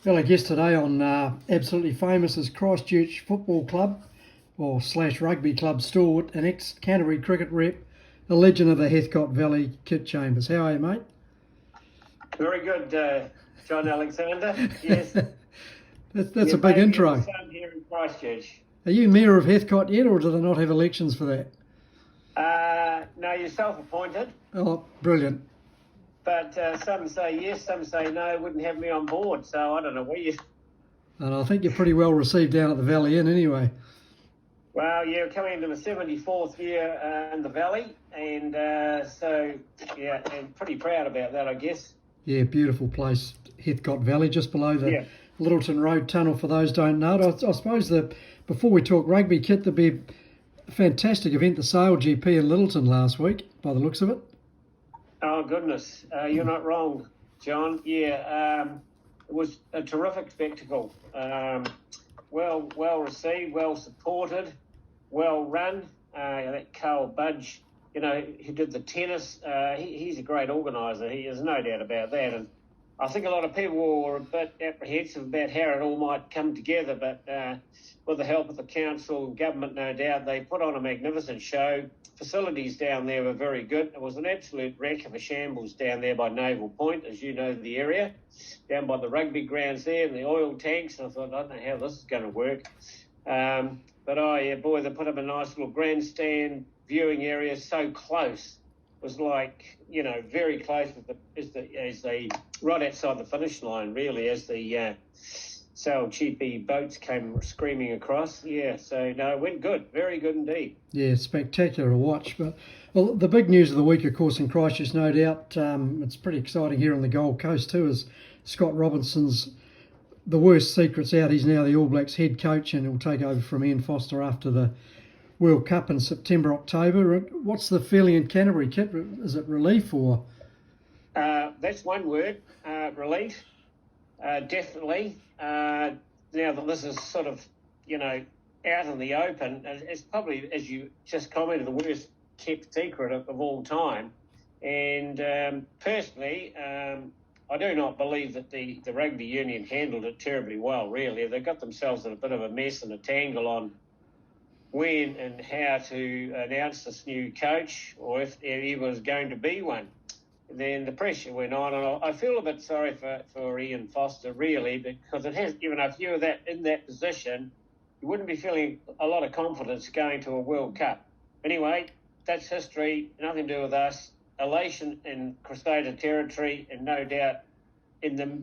Well, I guess today on Absolutely Famous is Christchurch Football Club or slash Rugby Club Stewart, an ex-Canterbury cricket rep, a legend of the Heathcote Valley, Kit Chambers. How are you, mate? Very good, John Alexander. Yes. That's a big intro. Son here in Christchurch. Are you Mayor of Heathcote yet, or do they not have elections for that? No, you're self-appointed. Oh, brilliant. But some say yes, some say no, wouldn't have me on board. So I don't know where you... And I think you're pretty well received down at the Valley Inn anyway. Well, yeah, coming into my 74th year in the Valley. And and pretty proud about that, I guess. Yeah, beautiful place, Heathcote Valley, just below the Littleton Road Tunnel, for those who don't know it. I suppose that before we talk rugby, Kit, there'll be a fantastic event, the Sail GP in Littleton last week, by the looks of it. Oh, goodness. You're not wrong, John. Yeah, it was a terrific spectacle. Well received, well supported, well run. That Carl Budge, who did the tennis, he's a great organiser. He has no doubt about that. And I think a lot of people were a bit apprehensive about how it all might come together, but with the help of the council and government, no doubt, they put on a magnificent show. Facilities down there were very good. It was an absolute wreck of a shambles down there by Naval Point, as you know the area, down by the rugby grounds there and the oil tanks. And I thought, I don't know how this is going to work. They put up a nice little grandstand viewing area so close. It was like, very close as they right outside the finish line, really, as the Sail GP boats came screaming across. Yeah, so no, it went good, very good indeed. Yeah, spectacular to watch. But well, the big news of the week, of course, in Christchurch, no doubt, it's pretty exciting here on the Gold Coast too, is Scott Robertson's the worst secret's out. He's now the All Blacks head coach and he'll take over from Ian Foster after the World Cup in September, October. What's the feeling in Canterbury, Kit? Is it relief or? That's one word, relief. Definitely. Now that this is sort of, out in the open, it's probably, as you just commented, the worst kept secret of all time. And personally, I do not believe that the rugby union handled it terribly well, really. They got themselves in a bit of a mess and a tangle on when and how to announce this new coach, or if he was going to be one. Then the pressure went on, and I feel a bit sorry for Ian Foster, really, because it has given if you were in that position, you wouldn't be feeling a lot of confidence going to a World Cup. Anyway, that's history, nothing to do with us. Elation in Crusader territory, and no doubt in the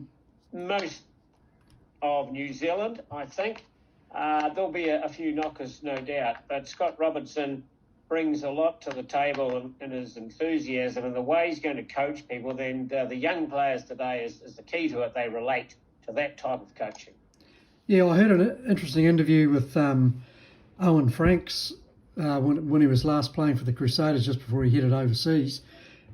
most of New Zealand, I think. There'll be a few knockers, no doubt, but Scott Robertson brings a lot to the table and his enthusiasm and the way he's going to coach people. Then the young players today is the key to it. They relate to that type of coaching. Yeah, I heard an interesting interview with Owen Franks when he was last playing for the Crusaders just before he headed overseas.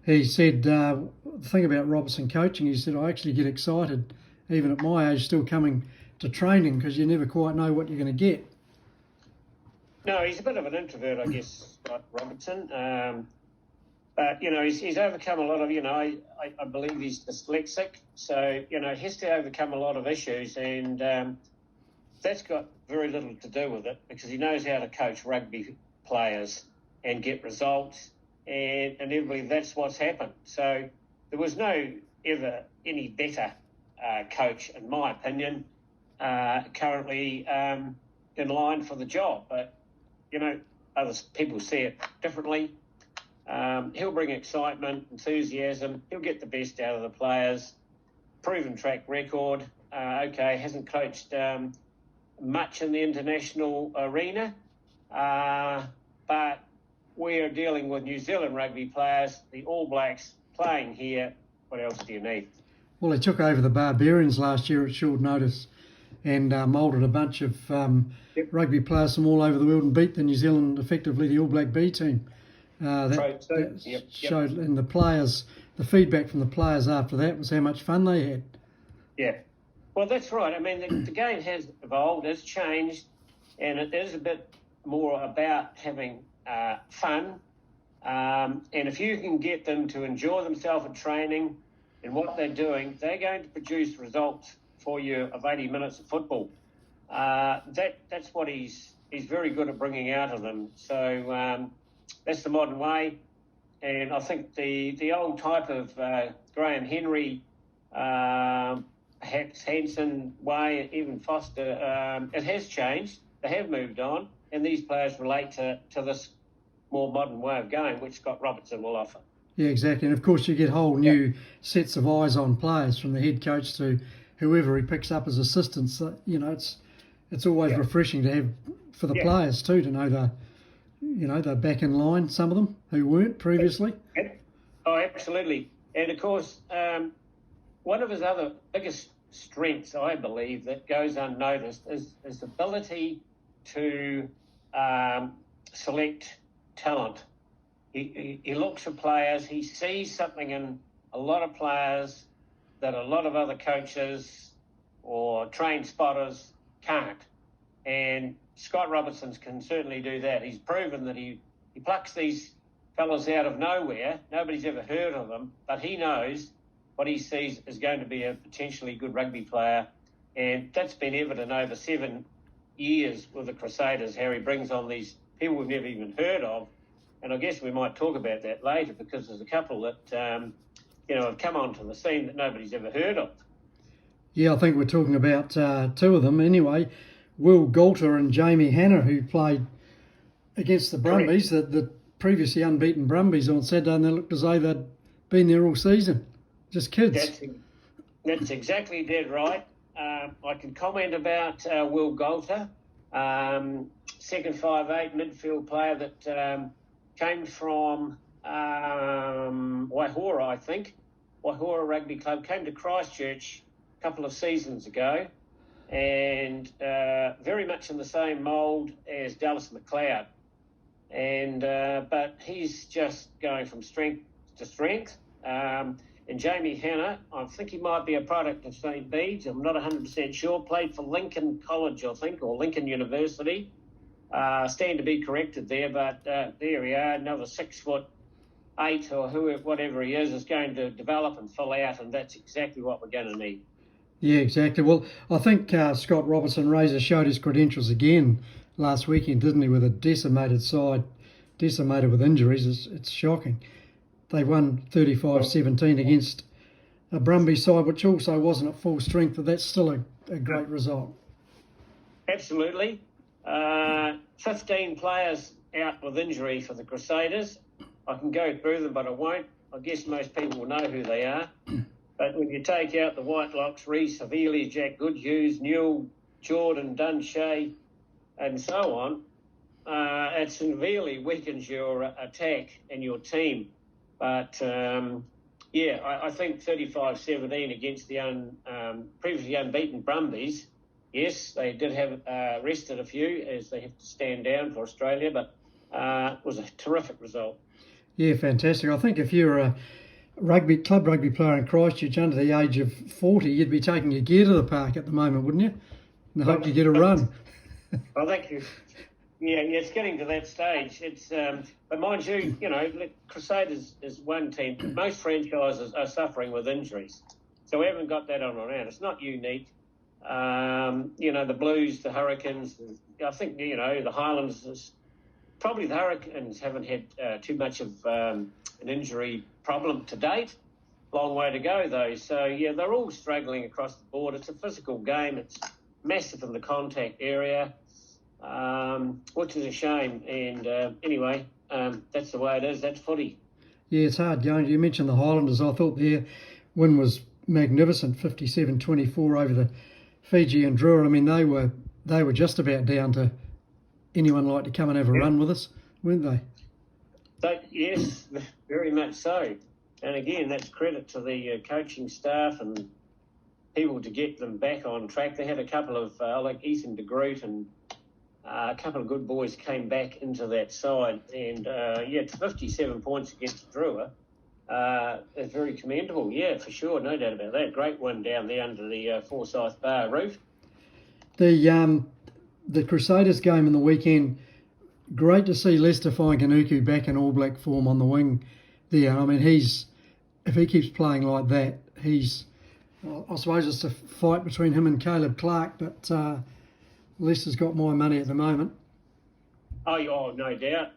He said the thing about Robertson coaching, he said, I actually get excited even at my age still coming to training because you never quite know what you're going to get. No, he's a bit of an introvert, I guess, Scott Robertson. But, he's overcome a lot of, I believe he's dyslexic. So, he has to overcome a lot of issues. And that's got very little to do with it because he knows how to coach rugby players and get results. And inevitably, that's what's happened. So there was no ever any better coach, in my opinion, currently in line for the job. But, other people see it differently. He'll bring excitement, enthusiasm. He'll get the best out of the players. Proven track record. Hasn't coached much in the international arena. But we are dealing with New Zealand rugby players, the All Blacks playing here. What else do you need? Well, they took over the Barbarians last year at short notice and moulded a bunch of rugby players from all over the world and beat the New Zealand, effectively the All Black B team. Showed, and the players, the feedback from the players after that was how much fun they had. Yeah, well, that's right. I mean, the game has evolved, has changed, and it is a bit more about having fun. And if you can get them to enjoy themselves at training and what they're doing, they're going to produce results for you of 80 minutes of football. That's what he's very good at bringing out of them. So that's the modern way. And I think the old type of Graham Henry, Hansen way, even Foster, it has changed. They have moved on, and these players relate to this more modern way of going, which Scott Robertson will offer. Yeah, exactly. And of course, you get whole new sets of eyes on players, from the head coach to whoever he picks up as assistants. So, it's always refreshing to have for the players too, to know they're back in line. Some of them who weren't previously. Oh, absolutely. And of course, one of his other biggest strengths, I believe, that goes unnoticed is his ability to select talent. He looks at players, he sees something in a lot of players that a lot of other coaches or trained spotters can't. And Scott Robertson can certainly do that. He's proven that he plucks these fellas out of nowhere. Nobody's ever heard of them, but he knows what he sees is going to be a potentially good rugby player. And that's been evident over 7 years with the Crusaders, how he brings on these people we've never even heard of. And I guess we might talk about that later, because there's a couple that, have come onto the scene that nobody's ever heard of. Yeah, I think we're talking about two of them anyway. Will Galter and Jamie Hanna, who played against the Brumbies, the previously unbeaten Brumbies on Saturday, and they looked as though they'd been there all season. Just kids. That's exactly dead right. I can comment about Will Galter, second 5'8" midfield player that came from Waihora, I think. Waihora Rugby Club, came to Christchurch a couple of seasons ago, and very much in the same mould as Dallas McLeod. And but he's just going from strength to strength. And Jamie Hanna, I think he might be a product of St. Bede's. I'm not 100% sure. Played for Lincoln College, I think, or Lincoln University. Stand to be corrected there, but there we are. Another 6'8" or whatever he is going to develop and fill out, and that's exactly what we're going to need. Yeah, exactly. Well, I think Scott Robertson Razor showed his credentials again last weekend, didn't he, with a decimated side, decimated with injuries. It's shocking. They won 35-17 against a Brumby side, which also wasn't at full strength, but that's still a great result. Absolutely. 15 players out with injury for the Crusaders. I can go through them, but I won't. I guess most people will know who they are. But when you take out the Whitelocks, Reece, Havili, Jack Goodhughes, Newell, Jordan, Dunshay, and so on, it severely weakens your attack and your team. But, I think 35-17 against the previously unbeaten Brumbies. Yes, they did have rested a few, as they have to stand down for Australia, but it was a terrific result. Yeah, fantastic. I think if you're a club rugby player in Christchurch under the age of 40, you'd be taking your gear to the park at the moment, wouldn't you? And hope you get a run. I think it's getting to that stage. It's but mind you, Crusaders is one team. Most franchises are suffering with injuries, so we haven't got that on around. It's not unique. The Blues, the Hurricanes. I think the Highlanders. Probably the Hurricanes haven't had too much of an injury problem to date. Long way to go though. So they're all struggling across the board. It's a physical game. It's massive in the contact area. Which is a shame. And anyway, that's the way it is. That's footy. Yeah, it's hard going. You mentioned the Highlanders. I thought their win was magnificent, 57-24 over the Fijian Drua. I mean, they were just about down to anyone like to come and have a run with us, weren't they? Yes, very much so. And again, that's credit to the coaching staff and people to get them back on track. They had a couple of, like Ethan de Groot and a couple of good boys came back into that side. And, 57 points against Drua is very commendable. Yeah, for sure, no doubt about that. Great one down there under the Forsyth Bar roof. The Crusaders game in the weekend, great to see Lester Fainga'anuku back in All Black form on the wing there. I mean, if he keeps playing like that, he's Well, I suppose it's a fight between him and Caleb Clark, but Leicester's got my money at the moment. Oh, no doubt.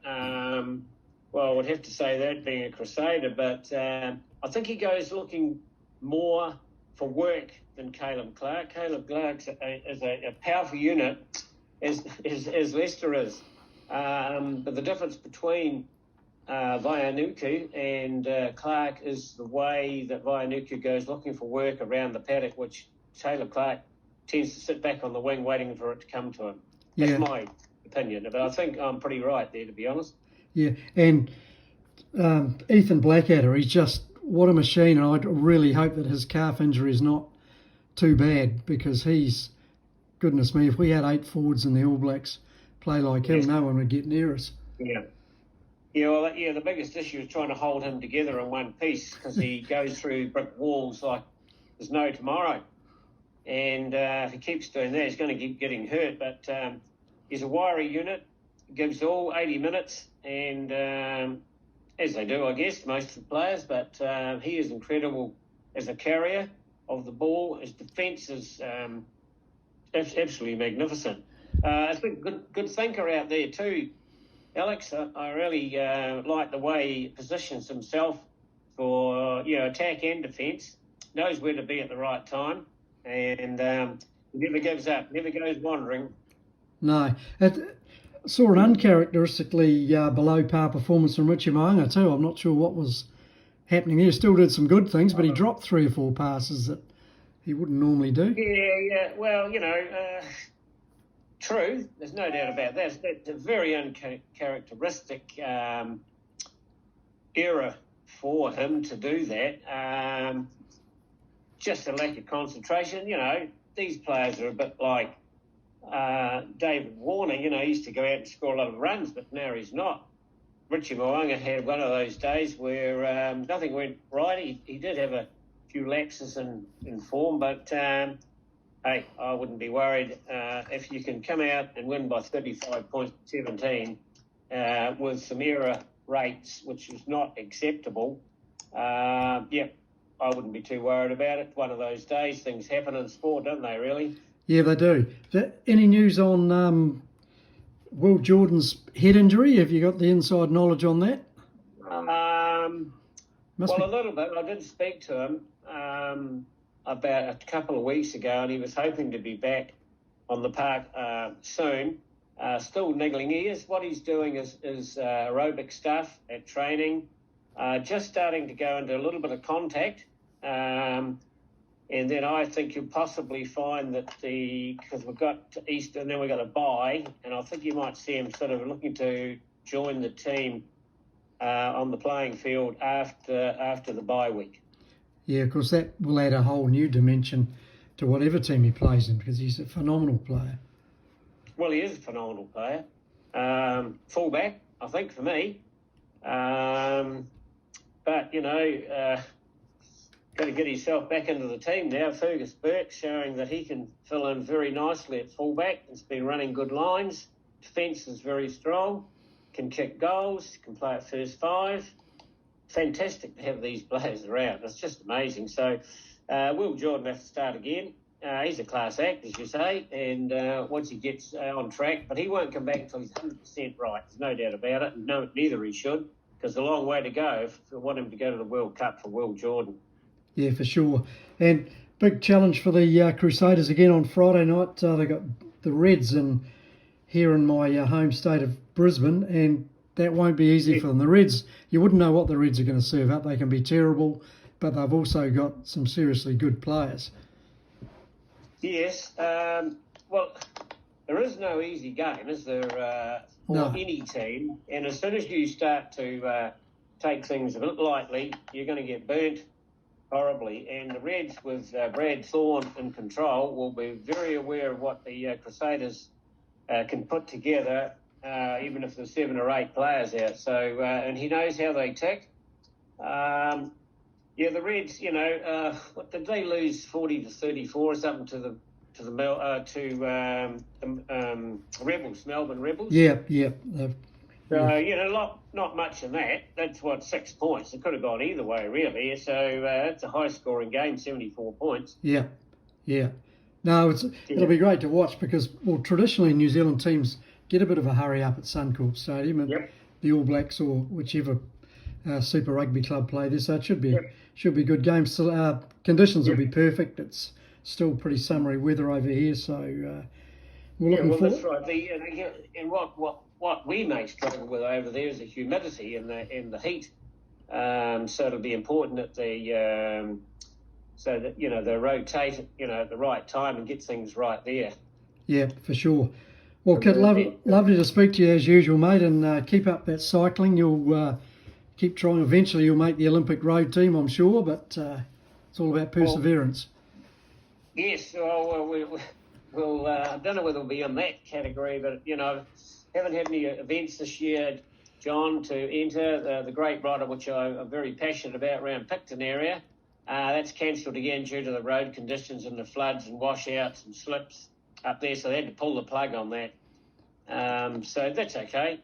Well, I would have to say that being a Crusader, but I think he goes looking more for work than Caleb Clark. Caleb Clark is a powerful unit, as Leicester is. But the difference between Vaianuku and Clark is the way that Vaianuku goes looking for work around the paddock, which Caleb Clark tends to sit back on the wing waiting for it to come to him. That's my opinion, but I think I'm pretty right there, to be honest. Yeah, and Ethan Blackadder, he's just, what a machine, and I really hope that his calf injury is not too bad, because he's, goodness me, if we had 8 forwards in the All Blacks play like him, no one would get near us. Yeah. Yeah, the biggest issue is trying to hold him together in one piece, because he goes through brick walls like there's no tomorrow. And if he keeps doing that, he's going to keep getting hurt. But he's a wiry unit, gives all 80 minutes, and as they do, I guess, most of the players. But he is incredible as a carrier of the ball. His defence is absolutely magnificent. It's a good thinker out there too, Alex. I really like the way he positions himself for attack and defence. Knows where to be at the right time, and never gives up. Never goes wandering. No, saw an uncharacteristically below par performance from Richie Mo'unga too. I'm not sure what was happening here. Still did some good things, but he dropped 3 or 4 passes that he wouldn't normally do. Yeah. Well, true. There's no doubt about that. It's a very uncharacteristic era for him to do that. Just a lack of concentration. These players are a bit like David Warner. He used to go out and score a lot of runs, but now he's not. Richie Mo'unga had one of those days where nothing went right. He did have a few lapses in form, but hey, I wouldn't be worried. If you can come out and win by 35 points to 17 with some error rates, which is not acceptable, I wouldn't be too worried about it. One of those days, things happen in sport, don't they, really? Yeah, they do. Any news on Will Jordan's head injury? Have you got the inside knowledge on that? A little bit. I did speak to him about a couple of weeks ago, and he was hoping to be back on the park soon. Still niggling ears. What he's doing is aerobic stuff at training, just starting to go into a little bit of contact. And then I think you'll possibly find that because we've got Easter and then we've got a bye, and I think you might see him sort of looking to join the team on the playing field after the bye week. Yeah, of course, that will add a whole new dimension to whatever team he plays in, because he's a phenomenal player. Well, he is a phenomenal player. Fullback, I think, for me. But, got to get himself back into the team now. Fergus Burke showing that he can fill in very nicely at fullback. He's been running good lines. Defence is very strong. Can kick goals. Can play at first 5. Fantastic to have these players around. It's just amazing. So Will Jordan have to start again. He's a class act, as you say, and once he gets on track, but he won't come back until he's 100% right. There's no doubt about it. No, neither he should, because there's a long way to go if we want him to go to the World Cup for Will Jordan. Yeah, for sure. And big challenge for the Crusaders again on Friday night. They got the Reds here in my home state of Brisbane, and that won't be easy for them. The Reds, you wouldn't know what the Reds are going to serve up. They can be terrible, but they've also got some seriously good players. Yes. Well, there is no easy game, is there, for any team? And as soon as you start to take things a bit lightly, you're going to get burnt horribly. And the Reds, with Brad Thorne in control, will be very aware of what the Crusaders can put together, even if there's 7 or 8 players out. So, and he knows how they tick. The Reds, what did they lose 40-34 or something to the Rebels, Melbourne Rebels? Yeah, they've So, not much in that. That's 6 points. It could have gone either way, really. So it's a high-scoring game, 74 points. Yeah. No, it'll be great to watch because, well, traditionally New Zealand teams get a bit of a hurry up at Suncorp Stadium, and the All Blacks or whichever Super Rugby club play this. So it should be good games. So, conditions will be perfect. It's still pretty summery weather over here, so we're looking forward. That's right. And what we may struggle with over there is the humidity and the heat. So it'll be important that they rotate at the right time and get things right there. Yeah, for sure. Well, Kit, lovely to speak to you as usual, mate, and keep up that cycling. You'll keep trying. Eventually, you'll make the Olympic road team, I'm sure, but it's all about perseverance. Yes, well, I don't know whether we'll be in that category, but, haven't had any events this year, John, to enter the Great Rider, which I'm very passionate about around Picton area. That's cancelled again due to the road conditions and the floods and washouts and slips up there, so they had to pull the plug on that. So that's okay,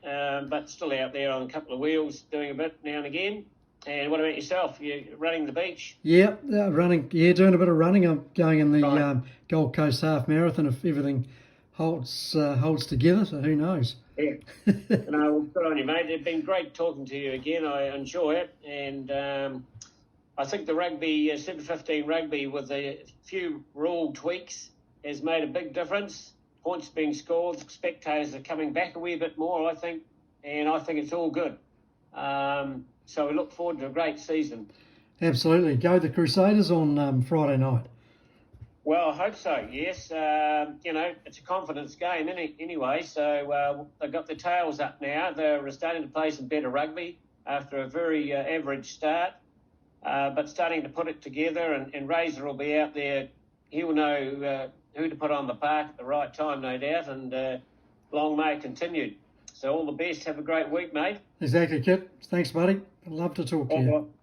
but still out there on a couple of wheels doing a bit now and again. And what about yourself? You running the beach? Yeah, running. Yeah, doing a bit of running. I'm going in the Gold Coast Half Marathon if everything holds together. So who knows? Yeah. No, good on you, mate. It's been great talking to you again. I enjoy it, and I think the rugby, Super 15 rugby, with a few rule tweaks, has made a big difference. Points being scored, spectators are coming back a wee bit more, I think, and I think it's all good. So we look forward to a great season. Absolutely. Go the Crusaders on Friday night. Well, I hope so, yes. It's a confidence game anyway, so they've got their tails up now. They're starting to play some better rugby after a very average start, but starting to put it together, and Razor will be out there. He'll know who to put on the park at the right time, no doubt, and long may it continue. So all the best. Have a great week, mate. Exactly, Kit. Thanks, buddy. I'd love to talk to you.